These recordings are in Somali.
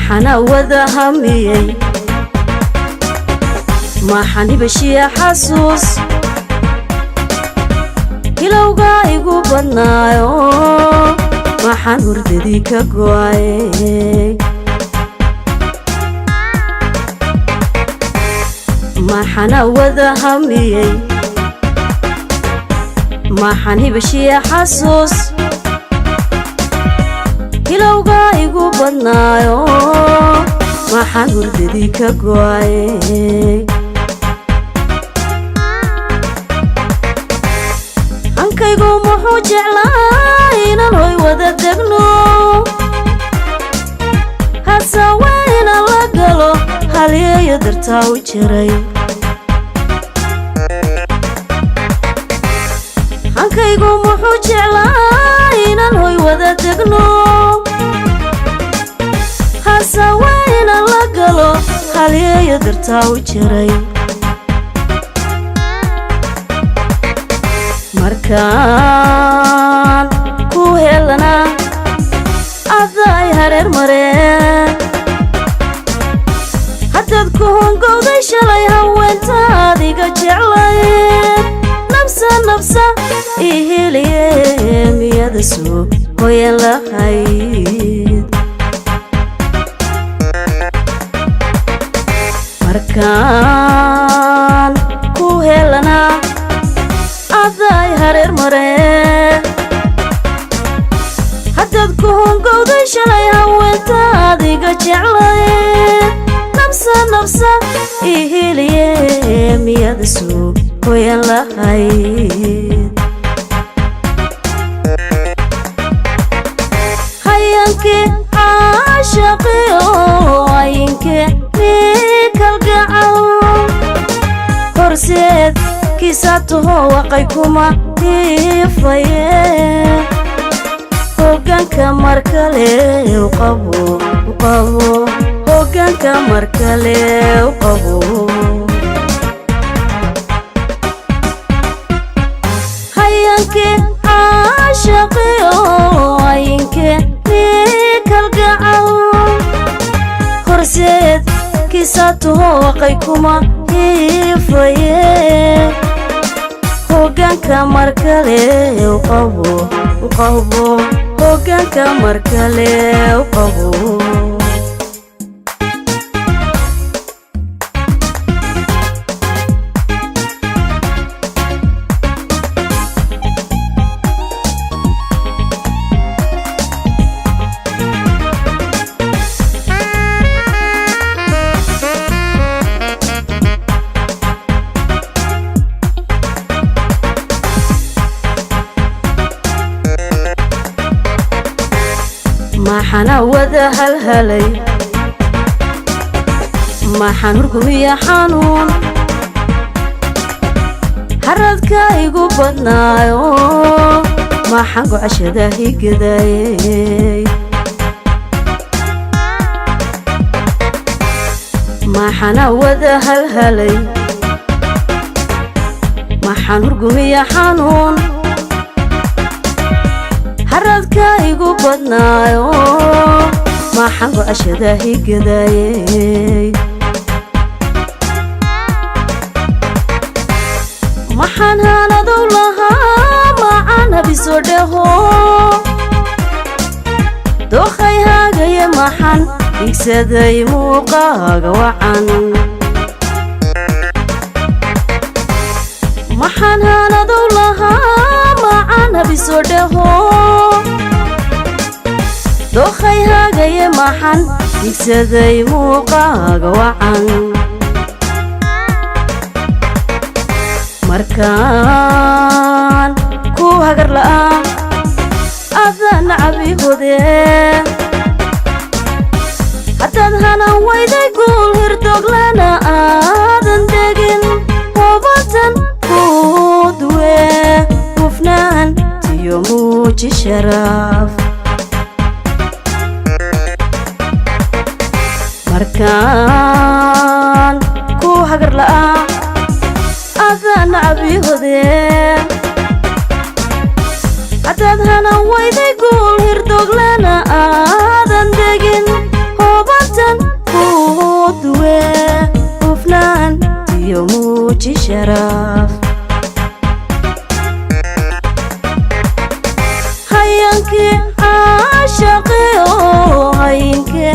حنا وذا همي ما حني بشي حسوس كلو قايقو بنايو ما حنور ديك قواي ما حنا وذا همي ما حني بشي حسوس كلو قايقو بنايو ما حنور ديك قواي أنكيقو محو جعلاين الهوي وذا دقنو هالسوين اللقلو هالي يدرتاو جري أنكيقو محو جعلاين الهوي وذا دقنو هالسوين اللقلو هالي يدرتاو جري markaan ku helana aday hareer mareen haddaad ku hongowday shalay haweentaad iga jeclayd nabsa ii heliye miyada soo hoyan lahayd markaan ku helana aday hareer mareen haddaad ku hongowday shalay haweentaad iga jeclayd nabsa ii heliye miyada soo hoyan lahayd hayankii caashaqiyo ayinkee mii kalgacal horseed kiisatuho waqay kuma hiifaye hoggaanka markale u qabo hoggaanka markale u qabo hayankii caashaqiyo ayinkee mii kalgacal horseed kiisatuho waqay kuma hiifaye hoggaanka markale u qabo hoggaanka markale u qabo ما حنا وذا هلهلي ما حنركم يا حنون حردك ايقو بدنايو ما حنقو عشدا هي قداي ما حنا وذا هلهلي ما حنركم يا حنون حردك ايقو بدنايو ما حنقو عشدا هي قداي ما حنهانا دولها معانا بسودهو دوخي هاقايا ما حن يكسداي موقاقا وعن ما حنهانا دولها معانا بسودهو دوخي هاقايا ما حن يكسداي موقاقا وعن markaan ku hagar la'aan adaan nacabi hodee haddaad hanan wayday guul hirdoglana aadan degin hobatan ku duwe hufnaan tiyo muuji sharaaf markaan ku hagar la'aan adaan nacabi hodee haddaad hanan wayday guul hirdoglana aadan degin hobatan muuji sharaf hayankii caashaqiyo hayinkii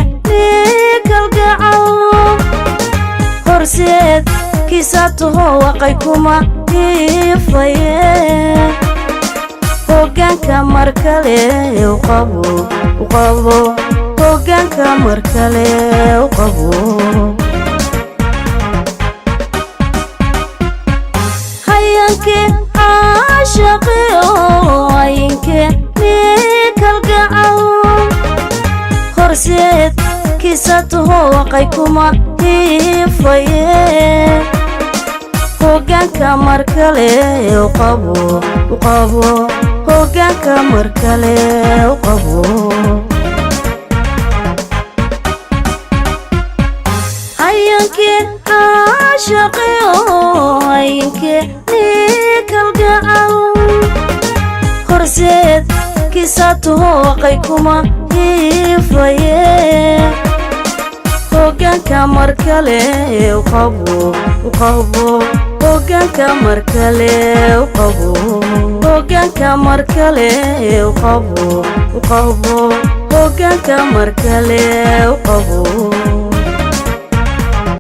kalgacal horseed kiisataho waqay kuma hiifaye hoggaanka mar kale u qabo hoggaanka mar kale u qabo hayankii caashaqiyo hayinkii kalgacal horseed kiisataho waqay kuma hiifaye hoggaanka mar kale u qabo hoggaanka mar kale u qabo hayankii caashaqiyo hayinkii kalgacal horseed kiisataho waqay kuma hiifaye hoggaanka mar kale u qabo hoggaanka mar kale u qabo hoggaanka mar kale u qabo hoggaanka mar kale u qabo